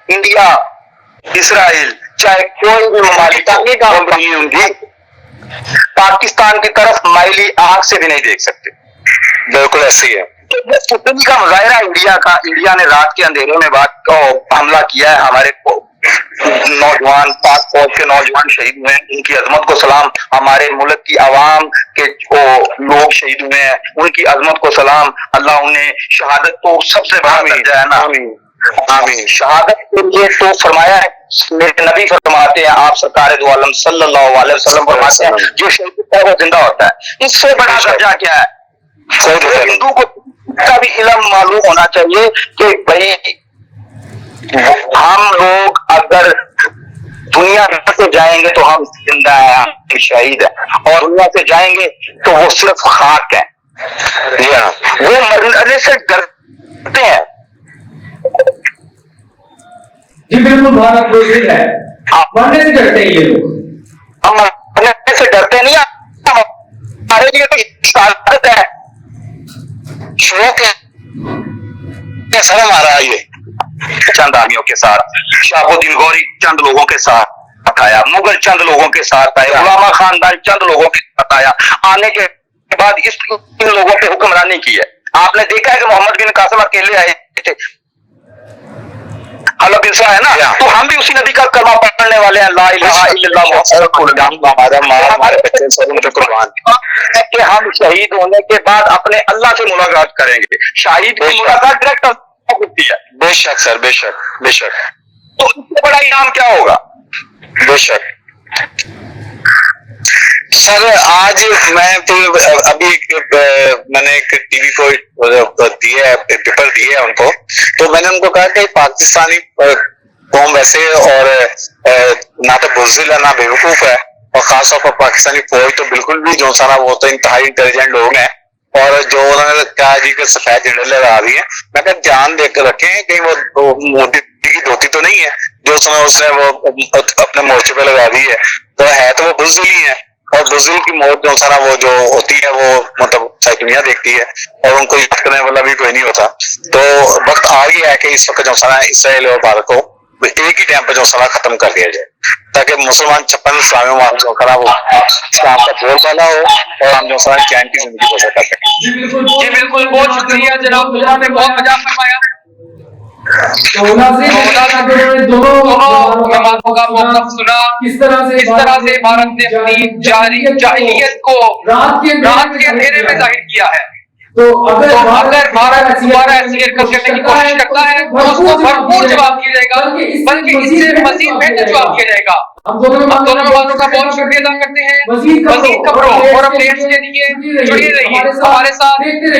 India, اسرائیل، چاہے کوئی بھی ممالک ہوں گی، پاکستان کی طرف مائلی آنکھ سے بھی نہیں دیکھ سکتے. بالکل ایسے ہی ہے. ستنی کا مظاہرہ انڈیا نے رات کے اندھیرے میں حملہ کیا ہے. ہمارے نوجوان، پاک فوج کے نوجوان شہید ہوئے ہیں، ان کی عظمت کو سلام. ہمارے ملک کی عوام کے جو لوگ شہید ہوئے ہیں، ان کی عظمت کو سلام. اللہ انہیں شہادت کو سب سے بڑا درجہ ہے نا. آمین. شہادت کے لیے تو فرمایا ہے، میرے نبی فرماتے ہیں، آپ سرکار دو عالم صلی اللہ علیہ وسلم فرماتے ہیں، جو شہید ہوتا ہے وہ زندہ ہوتا ہے. اس سے بڑا درجہ کیا ہے؟ ہندو کو کا بھی علم معلوم ہونا چاہیے کہ بھائی ہم لوگ اگر دنیا سے جائیں گے تو ہم زندہ ہیں، ہم شہید ہیں، اور دنیا سے جائیں گے تو وہ صرف خاک ہیں. وہ مرنے سے ڈرتے ہیں. جی بالکل بہت بزرگ ہے، مرنے سے ڈرتے ہیں یہ لوگ. ہم مرنے سے ڈرتے نہیں، ہمارے لیے تو شہادت ہے، شوق ہے. کیسا ہمارا یہ چند آدمیوں کے ساتھ، شہاب الدین غوری چند لوگوں کے ساتھ آیا، مغل چند لوگوں کے ساتھ آیا، علامہ خاندان چند لوگوں کے ساتھ آیا. آنے کے بعد ان لوگوں پہ حکمرانی کی ہے. آپ نے دیکھا ہے کہ محمد بن قاسم اکیلے آئے تھے، حلب انسا ہے نا، تو ہم بھی اسی نبی کا کلمہ پڑھنے والے ہیں، لا الہ الا اللہ محمد رسول اللہ. ہمارے بچے سب ان کے قربان کہ ہم شہید ہونے کے بعد اپنے اللہ سے ملاقات کریں گے. شہید کی ملاقات ڈائریکٹ ہوتی ہے. بے شک سر، بے شک بے شک. تو اس سے بڑا انعام کیا ہوگا؟ بے شک. سر آج ابھی میں نے ایک ٹی وی کو دیا ہے، پیپر دیا ہے ان کو، تو میں نے ان کو کہا کہ پاکستانی قوم ویسے اور نہ تو بزدل ہے نہ بیوقوف ہے، اور خاص طور پر پاکستانی فوج تو بالکل بھی جو سارا وہ تو انتہائی انٹیلیجنٹ لوگ ہیں، اور جو انہوں نے کہا جی کہ سفید جھنڈے لگا رہی ہیں. میں کہا دھیان دیکھ کر رکھیں کہیں وہ مودی کی دھوتی تو نہیں ہے جو اس نے وہ اپنے مورچے پہ لگا دی ہے. تو ہے تو وہ بزدل ہی ہے، اور بزدل کی موت جو سارا وہ جو ہوتی ہے وہ مطلب ساری دنیا دیکھتی ہے، اور ان کو یاد کرنے والا بھی کوئی نہیں ہوتا. تو وقت آ گیا ہے کہ اس وقت جو سارا اسرائیل اور بھارت کو ایک ہی ٹائم پہ جو سارا ختم کر دیا جائے، تاکہ مسلمان 56 اسلامی ممالک جو کرا وہ اسلام کا بول بالا ہو، اور ہم جو سارا چین کی زندگی بسر کر سکیں. جی بالکل بہت شکریہ جناب، اللہ نے بہت مزہ فرمایا. دونوں جماعتوں کا موقف سنا، کس طرح سے بھارت نے اپنی جاہلیت کو رات کے اندھیرے میں ظاہر کیا ہے. تو اگر بھارت دوبارہ ایسیت کرنے کی کوشش کرتا ہے تو اس کو بھرپور جواب دیا جائے گا، بلکہ اس سے مزید بہتر جواب دیا جائے گا. ہم دونوں باتوں کا بہت شکریہ ادا کرتے ہیں. مزید خبروں اور اپڈیٹس کے لیے جڑے رہیے ہمارے ساتھ.